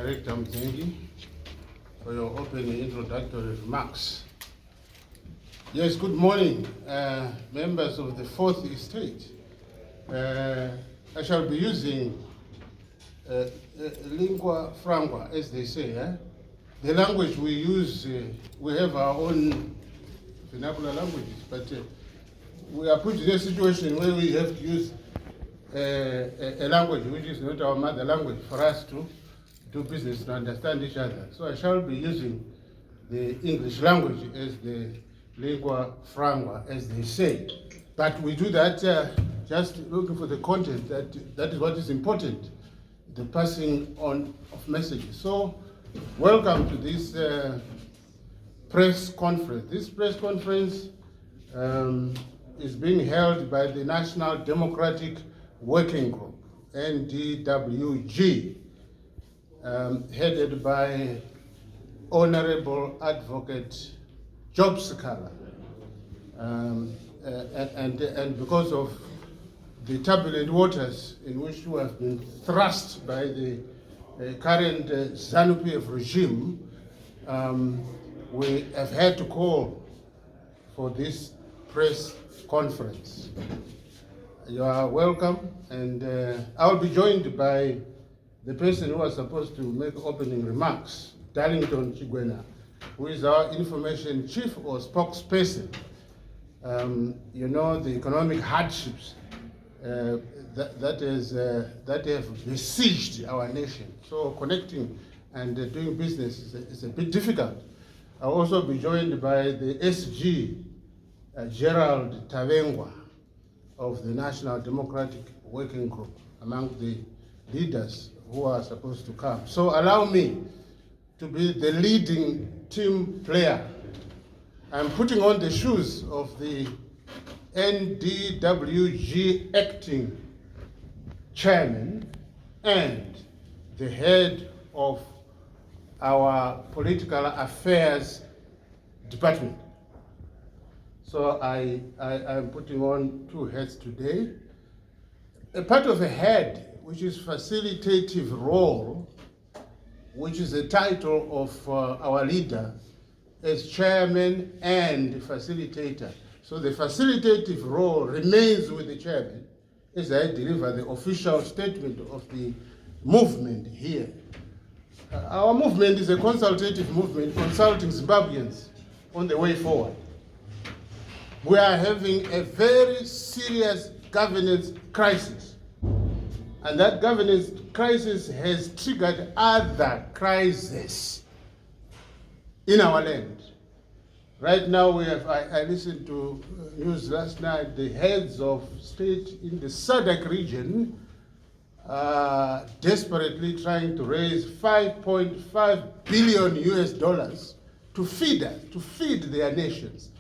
Director Mzengi, for your opening introductory remarks. Yes, good morning, members of the Fourth Estate. I shall be using lingua franca, as they say. The language we use, we have our own vernacular languages, but we are put in a situation where we have to use a language which is not our mother language for us to do business, to understand each other. So I shall be using the English language as the lingua franca, as they say. But we do that just looking for the content, that is what is important, the passing on of messages. So welcome to this press conference. This press conference is being held by the National Democratic Working Group, NDWG, headed by Honorable Advocate Job Sikhala. And because of the turbulent waters in which we have been thrust by the current Zanu PF regime, we have had to call for this press conference. You are welcome, and I will be joined by the person who was supposed to make opening remarks, Darlington Chigwena, who is our information chief or spokesperson. You know, the economic hardships that have besieged our nation. So connecting and doing business is a bit difficult. I'll also be joined by the SG, Gerald Tavengwa, of the National Democratic Working Group, among the leaders who are supposed to come. So allow me to be the leading team player. I'm putting on the shoes of the NDWG acting chairman and the head of our political affairs department. So I'm putting on two hats today. A part of a head, which is facilitative role, which is the title of our leader as chairman and facilitator. So the facilitative role remains with the chairman as I deliver the official statement of the movement here. Our movement is a consultative movement consulting Zimbabweans on the way forward. We are having a very serious governance crisis. And that governance crisis has triggered other crises in our land. Right now we have, I listened to news last night, the heads of state in the SADC region desperately trying to raise $5.5 billion to feed us, to feed their nations.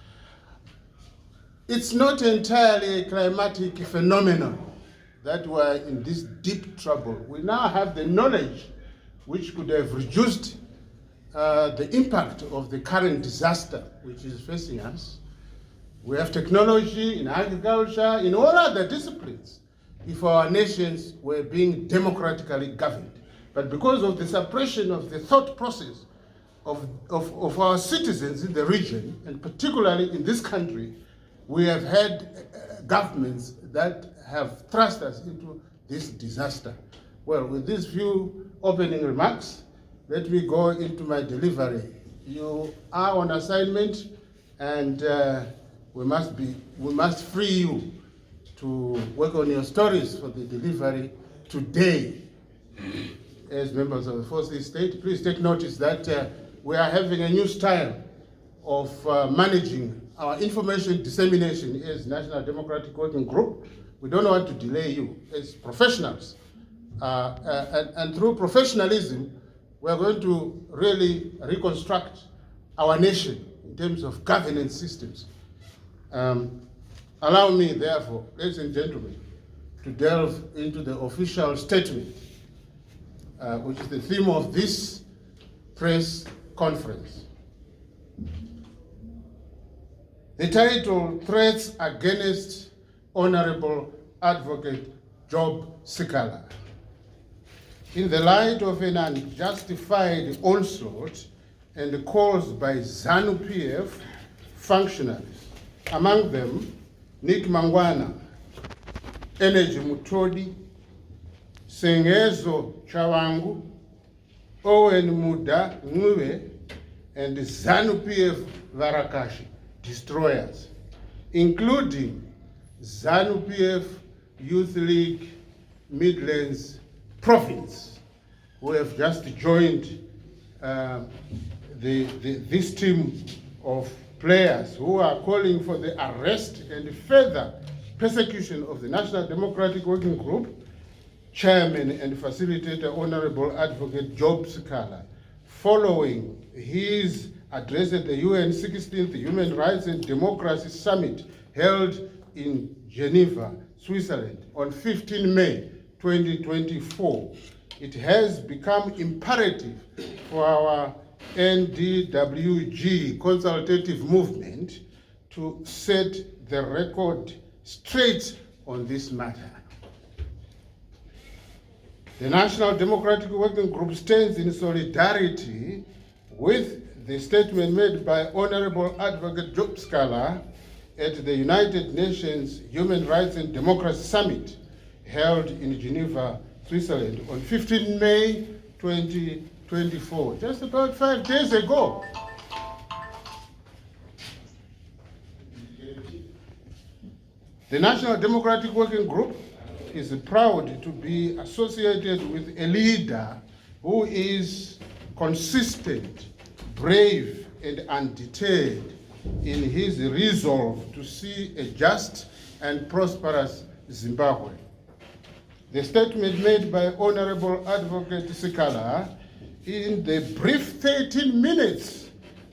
It's not entirely a climatic phenomenon that we're in this deep trouble. We now have the knowledge which could have reduced the impact of the current disaster which is facing us. We have technology in agriculture, in all other disciplines, if our nations were being democratically governed. But because of the suppression of the thought process of our citizens in the region, and particularly in this country, we have had governments that have thrust us into this disaster. Well, with these few opening remarks, let me go into my delivery. You are on assignment, and we must free you to work on your stories for the delivery today. As members of the Fourth Estate, please take notice that we are having a new style of managing our information dissemination as National Democratic Working Group. We don't want to delay you as professionals. And through professionalism, we're going to really reconstruct our nation in terms of governance systems. Allow me, therefore, ladies and gentlemen, to delve into the official statement, which is the theme of this press conference. The title, Threats Against Honorable Advocate Job Sikhala. in the light of an unjustified onslaught and calls by Zanu PF functionaries, among them Nick Mangwana, Energy Mutodi, Sengezo Chawangu, Owen Muda Ngwe, and Zanu PF Varakashi, destroyers, including Zanu PF Youth League Midlands Province, who have just joined this team of players who are calling for the arrest and further persecution of the National Democratic Working Group Chairman and Facilitator Honorable Advocate Job Sikhala, following his address at the UN 16th Human Rights and Democracy Summit held in Geneva, Switzerland on 15 May 2024. It has become imperative for our NDWG consultative movement to set the record straight on this matter. The National Democratic Working Group stands in solidarity with the statement made by Honorable Advocate Job Sikhala at the United Nations Human Rights and Democracy Summit held in Geneva, Switzerland on 15 May 2024, just about 5 days ago. The National Democratic Working Group is proud to be associated with a leader who is consistent, brave, and undeterred in his resolve to see a just and prosperous Zimbabwe. The statement made by Honorable Advocate Sikhala in the brief 13 minutes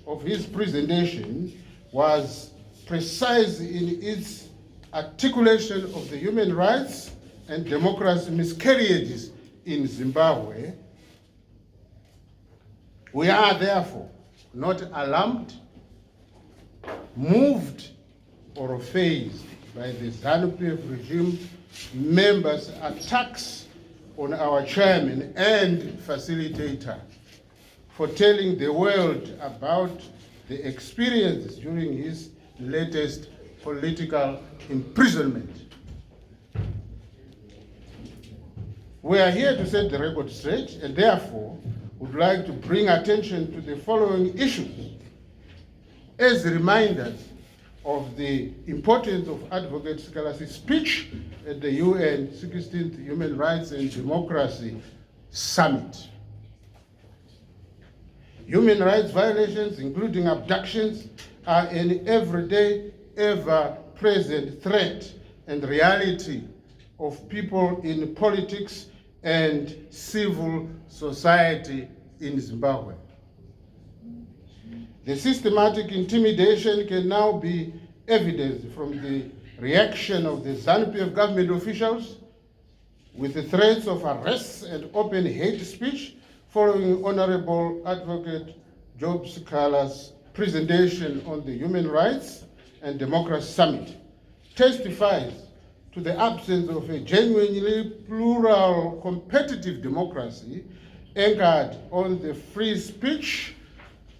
of his presentation was precise in its articulation of the human rights and democracy miscarriages in Zimbabwe. We are therefore not alarmed, moved, or fazed by the ZANU-PF regime members' attacks on our chairman and facilitator for telling the world about the experiences during his latest political imprisonment. We are here to set the record straight and therefore would like to bring attention to the following issues as reminders of the importance of Advocate Sikhala's speech at the UN 16th Human Rights and Democracy Summit. Human rights violations, including abductions, are an everyday, ever-present threat and reality of people in politics and civil society in Zimbabwe. The systematic intimidation can now be evidenced from the reaction of the ZANU-PF government officials with the threats of arrests and open hate speech following Honorable Advocate Job Sikhala's presentation on the Human Rights and Democracy Summit, testifies to the absence of a genuinely plural, competitive democracy anchored on the free speech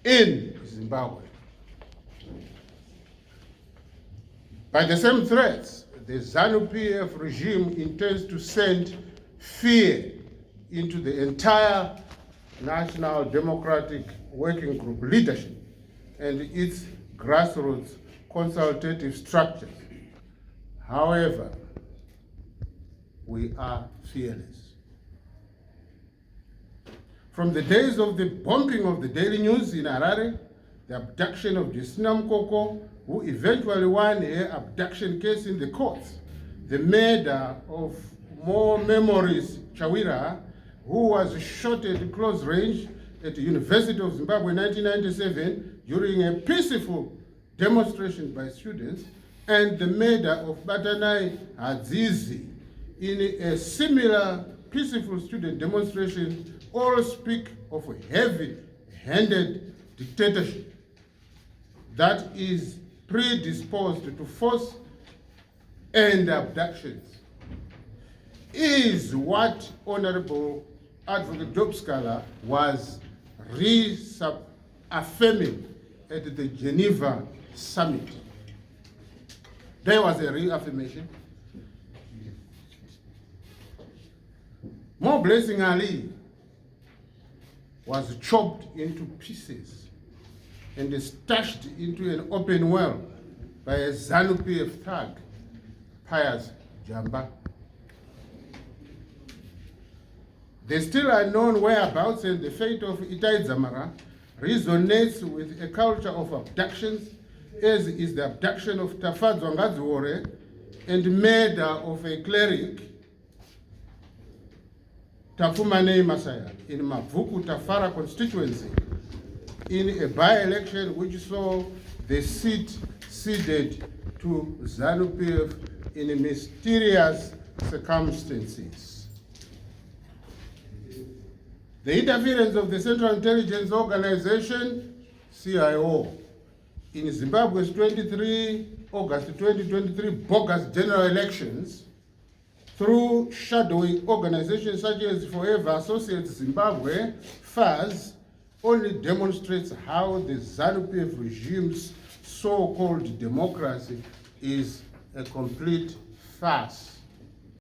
in Zimbabwe. By the same threats, the ZANU-PF regime intends to send fear into the entire National Democratic Working Group leadership and its grassroots consultative structures. However, we are fearless. From the days of the bombing of the Daily News in Harare, the abduction of Justina Mkoko, who eventually won her abduction case in the courts, the murder of More Memories Chawira, who was shot at close range at the University of Zimbabwe in 1997 during a peaceful demonstration by students, and the murder of Batanai Hadzizi in a similar peaceful student demonstration, all speak of a heavy-handed dictatorship that is predisposed to force and abductions. Is what Honorable Advocate Job Sikhala was reaffirming at the Geneva summit. There was a reaffirmation. More Blessing Ali was chopped into pieces and stashed into an open well by a Zanu PF thug, Pius Jamba. The still unknown whereabouts and the fate of Itai Dzamara resonates with a culture of abductions, as is the abduction of Tafadzwa Ngadziwore and murder of a cleric, Tafumane Masaya, in Mavuku Tafara constituency, in a by-election which saw the seat ceded to Zanu PF in mysterious circumstances. The interference of the Central Intelligence Organization, CIO, in Zimbabwe's August 2023 bogus general elections through shadowing organizations such as Forever Associates Zimbabwe, FAZ, only demonstrates how the ZANU-PF regime's so-called democracy is a complete farce.